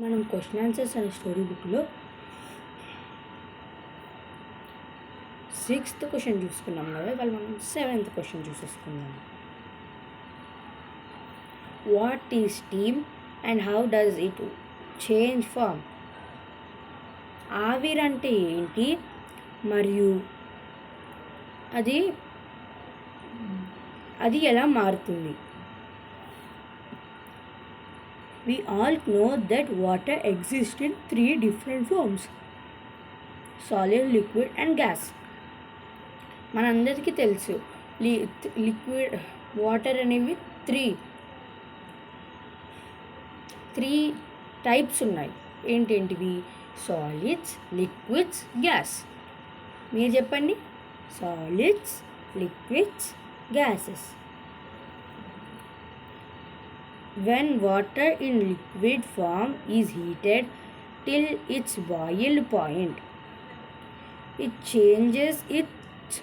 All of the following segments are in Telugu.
మనం క్వశ్చన్ ఆన్సర్స్ అనే స్టోరీ బుక్లో 6th క్వశ్చన్ చూసుకున్నాం కదా. ఇవాళ మనం 7th క్వశ్చన్ చూసేసుకున్నాం. What is steam and how does it change form? ఆవిరి అంటే ఏంటి మరియు అది ఎలా మారుతుంది? We all know that water exists in 3 different forms: solid, liquid and gas. మనందరికీ తెలుసు లిక్విడ్ వాటర్ అనేవి త్రీ టైప్స్ ఉన్నాయి. ఏంటేంటివి? Solids, liquids, gas. మీరు చెప్పండి. Solids, liquids, gases. When water in liquid form is heated till its boil point, it changes its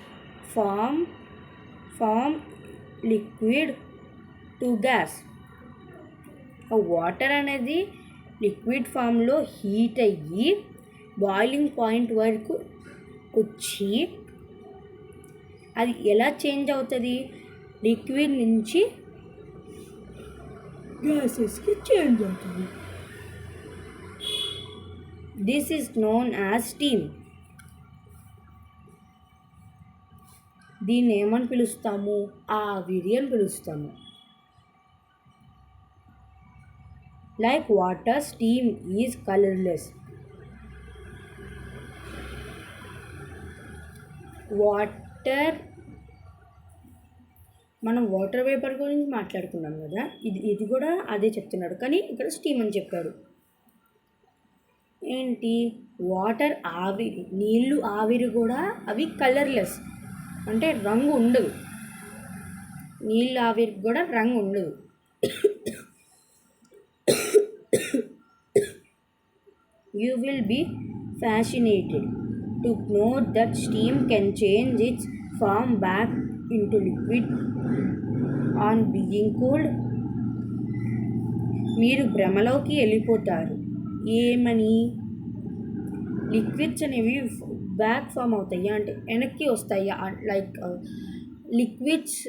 form liquid to gas. A water అనేది లిక్విడ్ ఫామ్లో హీట్ అయ్యి బాయిలింగ్ పాయింట్ వరకు వచ్చి అది ఎలా చేంజ్ అవుతుంది? లిక్విడ్ నుంచి గ్యాసెస్కి చేంజ్ అవుతుంది. This is known as steam. దీన్ని ఏమని పిలుస్తాము? ఆవిరి అని పిలుస్తాము. Like water, steam is colourless. మనం వాటర్ వేపర్ గురించి మాట్లాడుకున్నాం కదా. ఇది కూడా అదే చెప్తున్నాడు, కానీ ఇక్కడ స్టీమ్ అని చెప్పాడు. ఏంటి? వాటర్ ఆవిరి, నీళ్ళు ఆవిరి కూడా అవి కలర్లెస్, అంటే రంగు ఉండదు. నీళ్ళు ఆవిరికి కూడా రంగు ఉండదు. You will be fascinated to know that steam can change its form back into liquid on being cooled. మీరు భ్రమలోకి వెళ్ళిపోతారు. ఏమని? లిక్విడ్స్ అనేవి బ్యాక్ ఫామ్ అవుతాయా అంటే వెనక్కి వస్తాయా? లైక్ లిక్విడ్స్,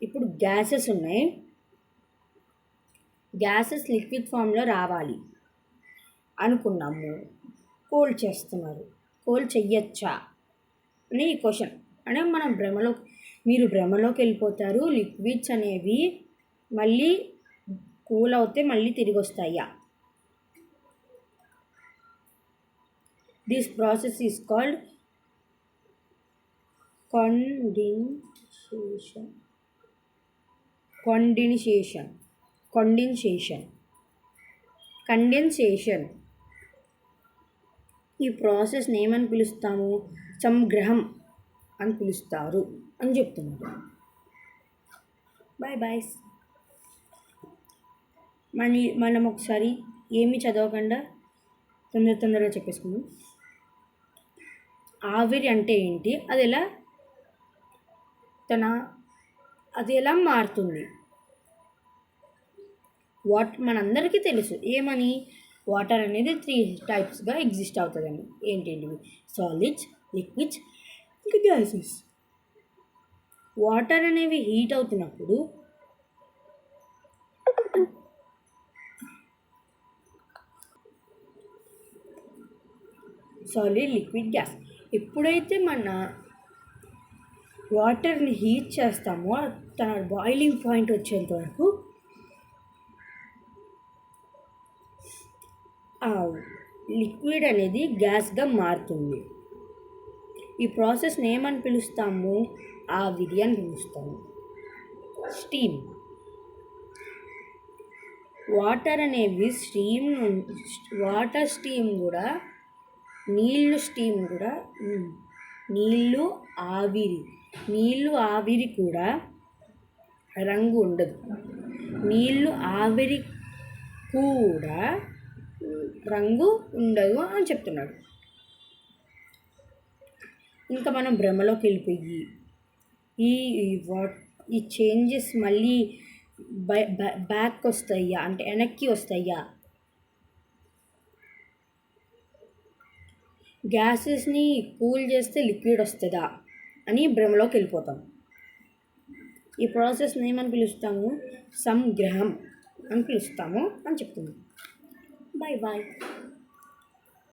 ఇప్పుడు గ్యాసెస్ ఉన్నాయి. గ్యాసెస్ లిక్విడ్ ఫామ్లో రావాలి అనుకున్నాము. కోల్డ్ చేస్తున్నారు. కోల్డ్ చెయ్యొచ్చా అని ఈ క్వశ్చన్. అంటే మీరు భ్రమలోకి వెళ్ళిపోతారు. లిక్విడ్స్ అనేవి మళ్ళీ కూల్ అవుతే మళ్ళీ తిరిగి వస్తాయా? This process is called condensation. ఈ ప్రాసెస్ని ఏమని పిలుస్తాము? సంగ్రహం అని పిలుస్తారు అని చెప్తున్నారు. బాయ్. మనం ఒకసారి ఏమి చదవకుండా తొందరగా చెప్పేసుకుందాం. ఆవిరి అంటే ఏంటి? అది ఎలా మారుతుంది? మనందరికీ తెలుసు ఏమని? వాటర్ అనేది 3 టైప్స్గా ఎగ్జిస్ట్ అవుతుందని. ఏంటండి? సాలిడ్స్, లిక్విడ్స్, ఇంకా గ్యాసెస్. వాటర్ అనేవి హీట్ అవుతున్నప్పుడు సాలిడ్, లిక్విడ్, గ్యాస్. ఎప్పుడైతే మన వాటర్ని హీట్ చేస్తామో తన బాయిలింగ్ పాయింట్ వచ్చేంత వరకు లిక్విడ్ అనేది గ్యాస్గా మారుతుంది. ఈ ప్రాసెస్ని ఏమని పిలుస్తాము? ఆవిరి అని పిలుస్తాము. స్టీమ్. వాటర్ అనేవి స్టీమ్ కూడా, నీళ్ళు ఆవిరి కూడా రంగు ఉండదు. నీళ్ళు ఆవిరి కూడా రంగు ఉండదు అని చెప్తున్నాడు. ఇంకా మనం భ్రమలోకి వెళ్ళిపోయి ఈ చేంజెస్ మళ్ళీ బ్యాక్ వస్తాయా అంటే వెనక్కి వస్తాయా గ్యాసెస్ని కూల్ చేస్తే లిక్విడ్ వస్తుందా అని భ్రమలోకి వెళ్ళిపోతాం. ఈ ప్రాసెస్ని ఏమని పిలుస్తాము? సంగ్రహం అని పిలుస్తాము అని చెప్తున్నాం. Bye bye.